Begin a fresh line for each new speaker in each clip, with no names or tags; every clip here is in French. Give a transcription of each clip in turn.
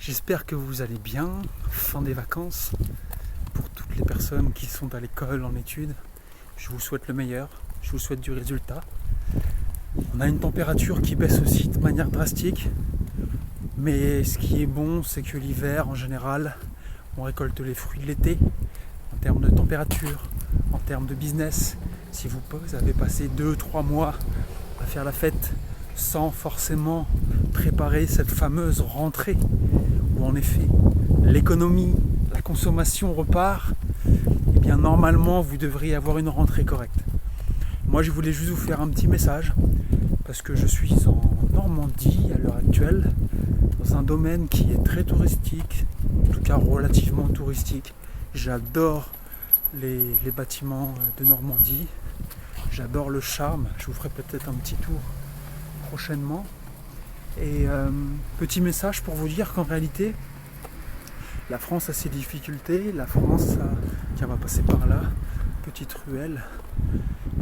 J'espère que vous allez bien, fin des vacances. Pour toutes les personnes qui sont à l'école, en études, je vous souhaite le meilleur, je vous souhaite du résultat. On a une température qui baisse aussi de manière drastique, mais ce qui est bon, c'est que l'hiver, en général, on récolte les fruits de l'été, en termes de température, en termes de business. Si vous avez passé 2-3 mois à faire la fête sans forcément préparer cette fameuse rentrée, où en effet l'économie, la consommation repart, et bien normalement vous devriez avoir une rentrée correcte. Moi je voulais juste vous faire un petit message, parce que je suis en Normandie à l'heure actuelle, dans un domaine qui est très touristique, en tout cas relativement touristique. J'adore les bâtiments de Normandie, j'adore le charme, je vous ferai peut-être un petit tour prochainement. Et petit message pour vous dire qu'en réalité la France a ses difficultés, la France tiens, on va passer par là, petite ruelle,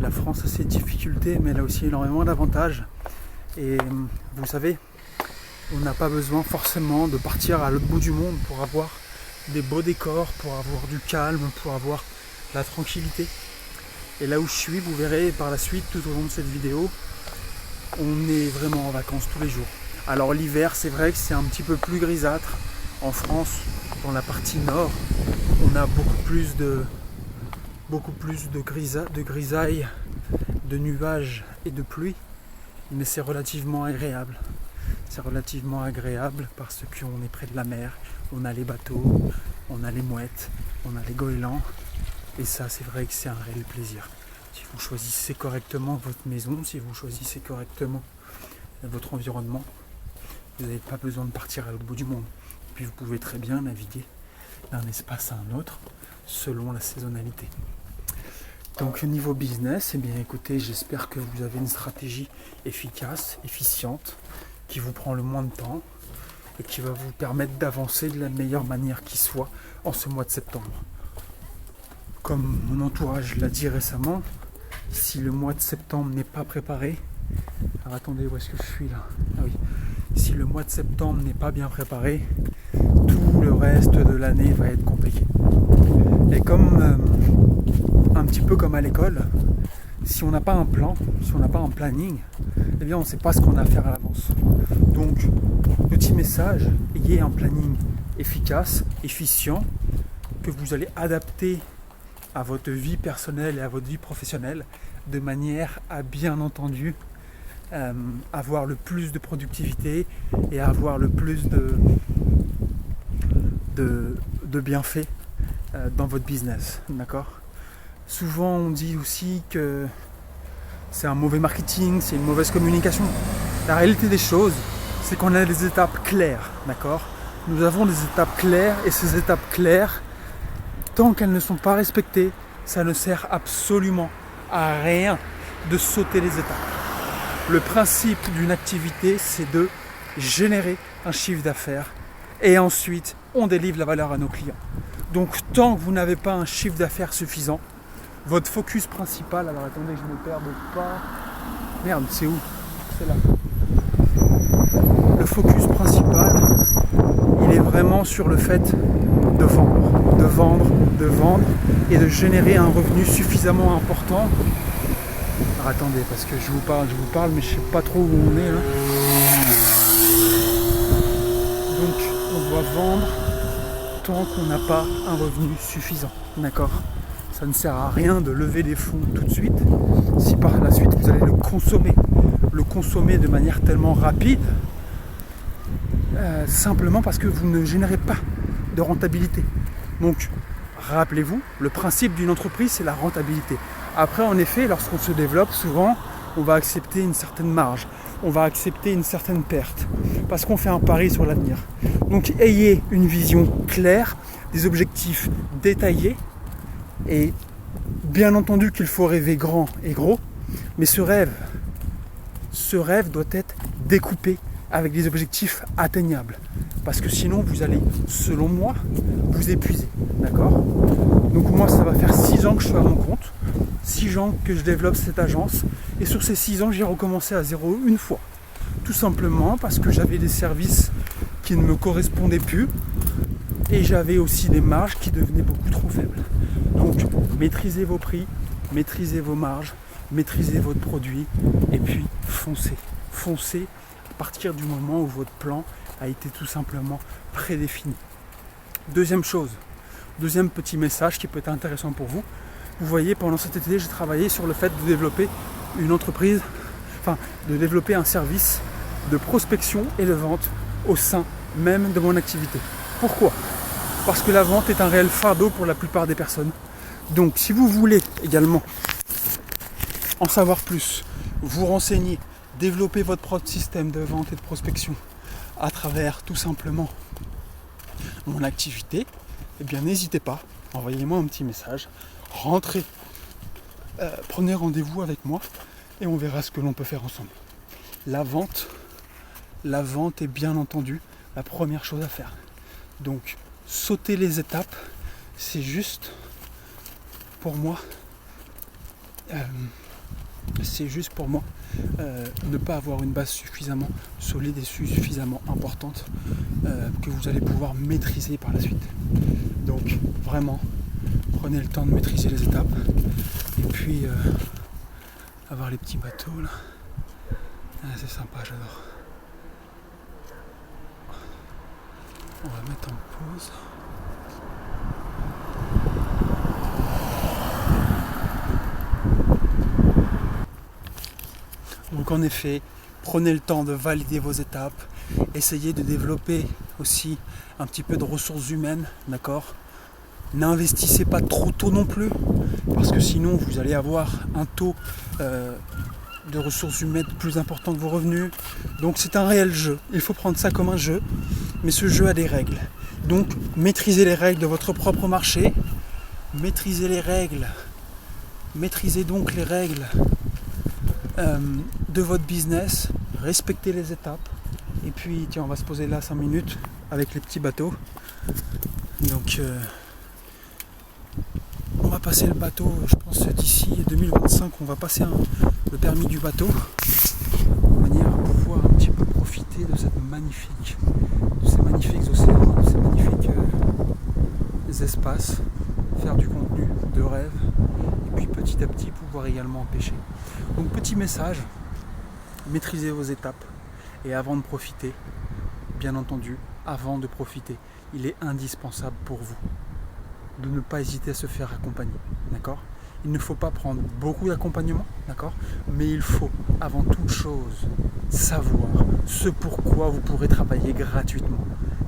la France a ses difficultés mais elle a aussi énormément d'avantages. Et vous savez, on n'a pas besoin forcément de partir à l'autre bout du monde pour avoir des beaux décors, pour avoir du calme, pour avoir la tranquillité. Et là où je suis, vous verrez par la suite tout au long de cette vidéo, on est vraiment en vacances tous les jours. Alors l'hiver, c'est vrai que c'est un petit peu plus grisâtre. En France, dans la partie nord, on a beaucoup plus de grisailles, de nuages et de pluie. Mais c'est relativement agréable. C'est relativement agréable parce qu'on est près de la mer. On a les bateaux, on a les mouettes, on a les goélands. Et ça, c'est vrai que c'est un réel plaisir. Si vous choisissez correctement votre maison, si vous choisissez correctement votre environnement, vous n'avez pas besoin de partir à l'autre bout du monde. Puis vous pouvez très bien naviguer d'un espace à un autre selon la saisonnalité. Donc au niveau business, eh bien écoutez, j'espère que vous avez une stratégie efficace, efficiente, qui vous prend le moins de temps et qui va vous permettre d'avancer de la meilleure manière qui soit en ce mois de septembre. Comme mon entourage l'a dit récemment, si le mois de septembre n'est pas préparé, alors attendez, où est-ce que je suis là ? Ah oui. Si le mois de septembre n'est pas bien préparé, tout le reste de l'année va être compliqué. Et comme un petit peu comme à l'école, si on n'a pas un plan, si on n'a pas un planning, eh bien on ne sait pas ce qu'on a à faire à l'avance. Donc, petit message, ayez un planning efficace, efficient, que vous allez adapter à votre vie personnelle et à votre vie professionnelle, de manière à bien entendu avoir le plus de productivité et avoir le plus de bienfaits dans votre business, d'accord ? Souvent on dit aussi que c'est un mauvais marketing, c'est une mauvaise communication. La réalité des choses, c'est qu'on a des étapes claires, d'accord ? Nous avons des étapes claires et ces étapes claires, tant qu'elles ne sont pas respectées, ça ne sert absolument à rien de sauter les étapes. Le principe d'une activité, c'est de générer un chiffre d'affaires et ensuite, on délivre la valeur à nos clients. Donc, tant que vous n'avez pas un chiffre d'affaires suffisant, votre focus principal, alors attendez, je ne me perde pas. Merde, c'est où ? C'est là. Le focus principal, il est vraiment sur le fait de vendre et de générer un revenu suffisamment important. Alors attendez, parce que je vous parle, mais je ne sais pas trop où on est là. Donc on doit vendre tant qu'on n'a pas un revenu suffisant, d'accord ? Ça ne sert à rien de lever des fonds tout de suite, si par la suite vous allez le consommer de manière tellement rapide, simplement parce que vous ne générez pas de rentabilité. Donc rappelez-vous, le principe d'une entreprise, c'est la rentabilité. Après, en effet, lorsqu'on se développe, souvent, on va accepter une certaine marge, on va accepter une certaine perte, parce qu'on fait un pari sur l'avenir. Donc, ayez une vision claire, des objectifs détaillés, et bien entendu qu'il faut rêver grand et gros, mais ce rêve doit être découpé avec des objectifs atteignables. Parce que sinon, vous allez, selon moi, vous épuiser. D'accord ? Donc moi, ça va faire 6 ans que je suis à mon compte. 6 ans que je développe cette agence. Et sur ces 6 ans, j'ai recommencé à zéro une fois. Tout simplement parce que j'avais des services qui ne me correspondaient plus. Et j'avais aussi des marges qui devenaient beaucoup trop faibles. Donc maîtrisez vos prix, maîtrisez vos marges, maîtrisez votre produit et puis foncez. Foncez à partir du moment où votre plan a été tout simplement prédéfini. Deuxième chose, deuxième petit message qui peut être intéressant pour vous. Vous voyez, pendant cet été, j'ai travaillé sur le fait de développer une entreprise, de développer un service de prospection et de vente au sein même de mon activité. Pourquoi ? Parce que la vente est un réel fardeau pour la plupart des personnes. Donc si vous voulez également en savoir plus, vous renseigner, développer votre propre système de vente et de prospection à travers tout simplement mon activité, eh bien n'hésitez pas, envoyez-moi un petit message, rentrez, prenez rendez-vous avec moi et on verra ce que l'on peut faire ensemble. La vente est bien entendu la première chose à faire. Donc sauter les étapes, c'est juste pour moi ne pas avoir une base suffisamment solide et suffisamment importante que vous allez pouvoir maîtriser par la suite. Donc vraiment, prenez le temps de maîtriser les étapes et puis avoir les petits bateaux là. C'est sympa, j'adore. On va mettre en pause. Donc en effet, prenez le temps de valider vos étapes, essayez de développer aussi un petit peu de ressources humaines, d'accord ? N'investissez pas trop tôt non plus, parce que sinon vous allez avoir un taux de ressources humaines plus important que vos revenus. Donc c'est un réel jeu, il faut prendre ça comme un jeu, mais ce jeu a des règles. Donc maîtrisez les règles de votre propre marché, maîtrisez donc les règles de votre business, respectez les étapes, et puis tiens, on va se poser là 5 minutes avec les petits bateaux. Donc on va passer le bateau, je pense d'ici 2025, on va passer le permis du bateau, de manière à pouvoir un petit peu profiter de ces magnifiques océans, de ces magnifiques espaces, faire du contenu de rêve, et puis petit à petit pouvoir également pêcher. Donc petit message, maîtrisez vos étapes, et avant de profiter, bien entendu, avant de profiter, il est indispensable pour vous de ne pas hésiter à se faire accompagner, d'accord ? Il ne faut pas prendre beaucoup d'accompagnement, d'accord ? Mais il faut, avant toute chose, savoir ce pourquoi vous pourrez travailler gratuitement.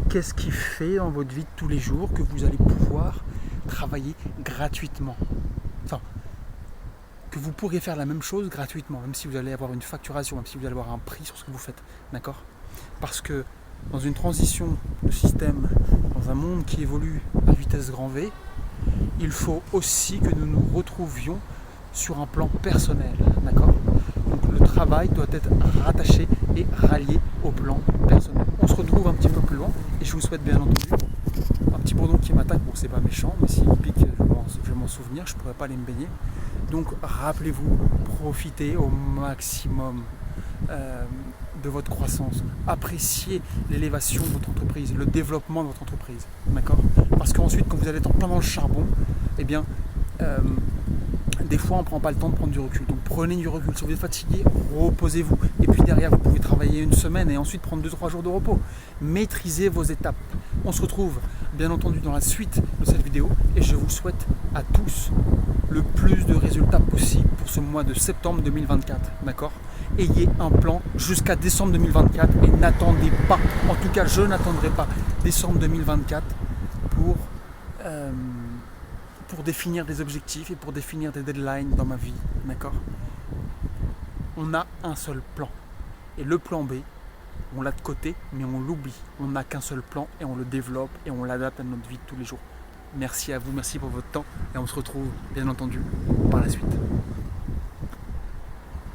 Qu'est-ce qui fait dans votre vie de tous les jours que vous allez pouvoir travailler gratuitement ? Enfin, que vous pourrez faire la même chose gratuitement, même si vous allez avoir une facturation, même si vous allez avoir un prix sur ce que vous faites, d'accord ? Parce que dans une transition de système, dans un monde qui évolue à vitesse grand V, il faut aussi que nous nous retrouvions sur un plan personnel, d'accord ? Donc le travail doit être rattaché et rallié au plan personnel. On se retrouve un petit peu plus loin et je vous souhaite bien entendu un petit bourdon qui m'attaque, bon c'est pas méchant, mais s'il pique, je vais m'en souvenir, je pourrais pas aller me baigner. Donc rappelez-vous, profitez au maximum de votre croissance, appréciez l'élévation de votre entreprise, le développement de votre entreprise, d'accord ? Parce qu'ensuite, quand vous allez être en plein dans le charbon, eh bien, des fois, on ne prend pas le temps de prendre du recul. Donc prenez du recul. Si vous êtes fatigué, reposez-vous. Et puis derrière, vous pouvez travailler une semaine et ensuite prendre 2-3 jours de repos. Maîtrisez vos étapes. On se retrouve, bien entendu, dans la suite de cette vidéo et je vous souhaite à tous le plus de résultats possible pour ce mois de septembre 2024, d'accord ? Ayez un plan jusqu'à décembre 2024 et n'attendez pas, en tout cas je n'attendrai pas décembre 2024 pour définir des objectifs et pour définir des deadlines dans ma vie, d'accord ? On a un seul plan et le plan B, on l'a de côté mais on l'oublie. On n'a qu'un seul plan et on le développe et on l'adapte à notre vie de tous les jours. Merci à vous, merci pour votre temps et on se retrouve bien entendu par la suite.